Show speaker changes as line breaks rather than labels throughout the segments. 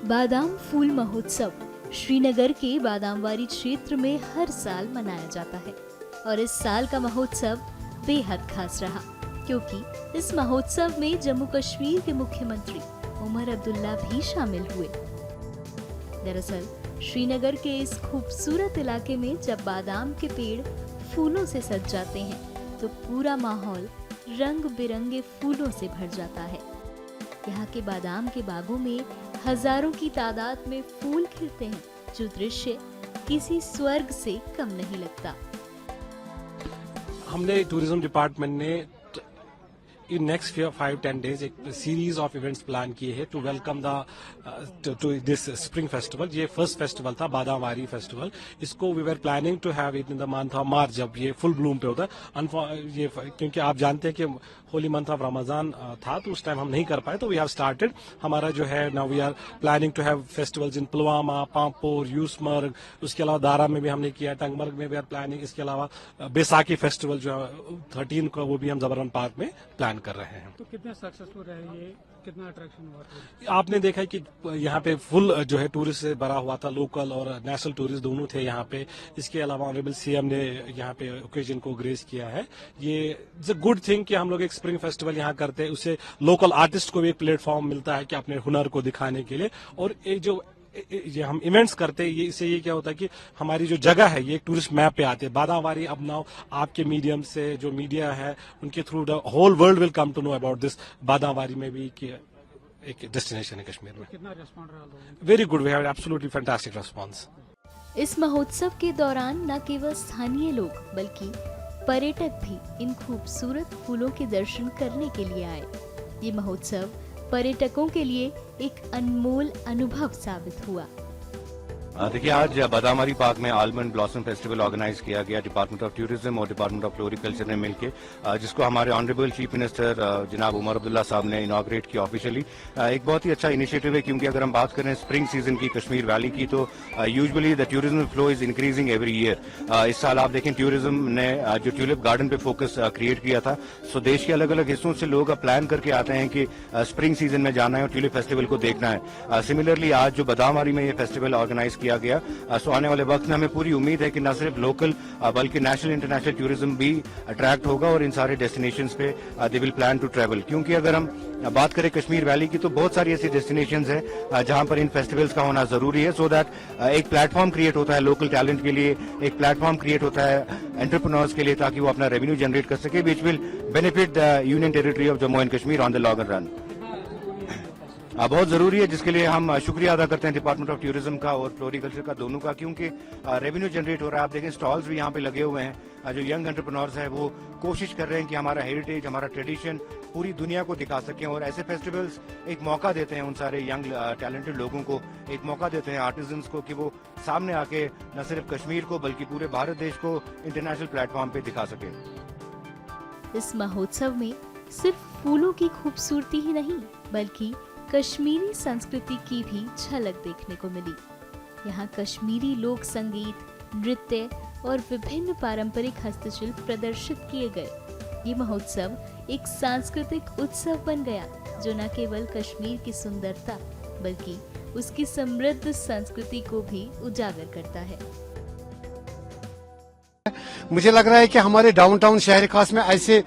बादाम फूल महोत्सव श्रीनगर के बादामवारी क्षेत्र में हर साल मनाया जाता है और इस साल का महोत्सव बेहद खास रहा क्योंकि इस महोत्सव में जम्मू कश्मीर के मुख्यमंत्री उमर अब्दुल्ला भी शामिल हुए। दरअसल श्रीनगर के इस खूबसूरत इलाके में जब बादाम के पेड़ फूलों से सज जाते हैं तो पूरा माहौल रंग बिरंगे फूलों से भर जाता है। यहाँ के बादाम के बागों में हजारों की तादाद में फूल खिलते हैं जो दृश्य किसी स्वर्ग से कम नहीं लगता।
हमने टूरिज्म डिपार्टमेंट ने इन नेक्स्ट 5-10 डेज एक सीरीज ऑफ इवेंट्स प्लान किए हैं to welcome to this spring festival. ये फर्स्ट फेस्टिवल था बादामवारी फेस्टिवल। इसको we were planning to have it in the month of March जब ये फुल ब्लूम पे होता है। ये क्योंकि आप जानते हैं कि होली मंथ ऑफ रमजान था तो उस टाइम हम नहीं कर पाए, तो वी हैव स्टार्टेड हमारा जो है now we are planning to have festivals in Pulwama, Pampore, Yusmarg, उसके अलावा दारा में भी हमने किया, टंगमर्ग में भी आर प्लानिंग। इसके अलावा बैसाखी फेस्टिवल जो है 13 को वो भी हम जबरन पार्क में प्लान कर रहे हैं।
तो कितने सक्सेसफुल रहे ये, कितना अट्रैक्शन हुआ?
आपने देखा कि यहाँ पे फुल जो है टूरिस्ट से भरा हुआ था, लोकल और नेशनल टूरिस्ट दोनों थे यहाँ पे। इसके अलावा ऑनरेबल सीएम ने यहाँ पे ओकेजन को ग्रेस किया है। ये इट्स अ गुड थिंग कि हम लोग एक स्प्रिंग फेस्टिवल यहाँ करते हैं, उससे लोकल आर्टिस्ट को भी एक प्लेटफॉर्म मिलता है कि अपने हुनर को दिखाने के लिए। और एक जो ये हम इवेंट्स करते हैं, ये इससे ये क्या होता है कि हमारी जो जगह है ये एक टूरिस्ट मैप पे आते हैं। बादामवारी अब नाउ आपके मीडियम से जो मीडिया है उनके through the whole world will come to know about this Badamwari में भी कि एक डेस्टिनेशन है कश्मीर में।
कितना रिस्पॉन्ड रहा?
Very good, we have absolutely fantastic response.
इस महोत्सव के दौरान न केवल स्थानीय लोग बल्कि पर्यटक भी इन खूबसूरत फूलों के दर्शन करने के लिए आए। ये महोत्सव पर्यटकों के लिए एक अनमोल अनुभव साबित हुआ।
देखिए, आज बादामवारी पार्क में आलमंड ब्लॉसम फेस्टिवल ऑर्गेनाइज किया गया डिपार्टमेंट ऑफ टूरिज्म और डिपार्टमेंट ऑफ फ्लोरिकल्चर ने मिलकर, जिसको हमारे ऑनरेबल चीफ मिनिस्टर जनाब उमर अब्दुल्ला साहब ने इनॉग्रेट किया ऑफिशियली। एक बहुत ही अच्छा इनिशिएटिव है क्योंकि अगर हम बात करें स्प्रिंग सीजन की कश्मीर वैली की तो usually the tourism flow is increasing every year. इस साल आप देखें टूरिज्म ने जो ट्यूलिप गार्डन पे फोकस क्रिएट किया था, सो देश के अलग अलग हिस्सों से लोग प्लान करके आते हैं कि स्प्रिंग सीजन में जाना है और ट्यूलिप फेस्टिवल को देखना है। सिमिलरली आज जो बादामवारी में ये फेस्टिवल ऑर्गेनाइज किया गया, आने वाले वक्त में हमें पूरी उम्मीद है कि न सिर्फ लोकल बल्कि नेशनल इंटरनेशनल टूरिज्म भी अट्रैक्ट होगा और इन सारे डेस्टिनेशंस पे they will plan to travel. क्योंकि अगर हम बात करें कश्मीर वैली की तो बहुत सारी ऐसी डेस्टिनेशंस हैं जहां पर इन फेस्टिवल्स का होना जरूरी है, सो दैट एक प्लेटफॉर्म क्रिएट होता है लोकल टैलेंट के लिए, एक प्लेटफॉर्म क्रिएट होता है एंटरप्रेन्योर्स के लिए ताकि वो अपना रेवेन्यू जनरेट कर सके, which will benefit the union territory of Jammu and Kashmir on the long run. बहुत जरूरी है, जिसके लिए हम शुक्रिया अदा करते हैं डिपार्टमेंट ऑफ टूरिज्म का और फ्लोरिकल्चर का दोनों का, क्योंकि रेवेन्यू जनरेट हो रहा है। आप देखें स्टॉल्स भी यहाँ पे लगे हुए हैं। जो यंग एंटरप्रेन्योर्स हैं वो कोशिश कर रहे हैं कि हमारा हेरिटेज, हमारा ट्रेडिशन पूरी दुनिया को दिखा सकें और ऐसे फेस्टिवल्स एक मौका देते हैं उन सारे यंग टैलेंटेड लोगों को, एक मौका देते हैं आर्टिजन्स को कि वो सामने आके न सिर्फ कश्मीर को बल्कि पूरे भारत देश को इंटरनेशनल प्लेटफॉर्म पे दिखा सके।
इस महोत्सव में सिर्फ फूलों की खूबसूरती ही नहीं बल्कि कश्मीरी संस्कृति की भी झलक देखने को मिली। यहाँ कश्मीरी लोक संगीत, नृत्य और विभिन्न पारंपरिक हस्तशिल्प प्रदर्शित किए गए। ये महोत्सव एक सांस्कृतिक उत्सव बन गया जो न केवल कश्मीर की सुंदरता बल्कि उसकी समृद्ध संस्कृति को भी उजागर करता है।
मुझे लग रहा है कि हमारे डाउनटाउन शहर खास में ऐसे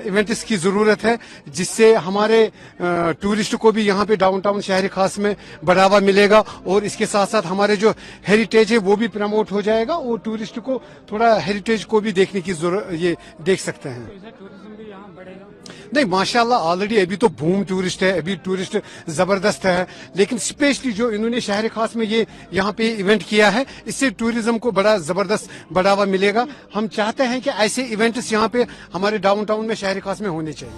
इवेंट्स की जरूरत है जिससे हमारे टूरिस्ट को भी यहाँ पे डाउनटाउन शहर खास में बढ़ावा मिलेगा और इसके साथ साथ हमारे जो हेरिटेज है वो भी प्रमोट हो जाएगा और टूरिस्ट को थोड़ा हेरिटेज को भी देखने की जरूरत, ये देख सकते हैं।
टूरिज्म भी यहाँ बढ़ेगा?
नहीं, माशाल्लाह ऑलरेडी अभी तो बूम टूरिस्ट है, अभी टूरिस्ट जबरदस्त है, लेकिन स्पेशली जो इन्होंने शहर खास में ये यहाँ पे इवेंट किया है इससे टूरिज्म को बड़ा जबरदस्त बढ़ावा मिलेगा। हम चाहते हैं कि ऐसे इवेंट्स यहाँ पे हमारे डाउनटाउन में शहर खास में होने चाहिए।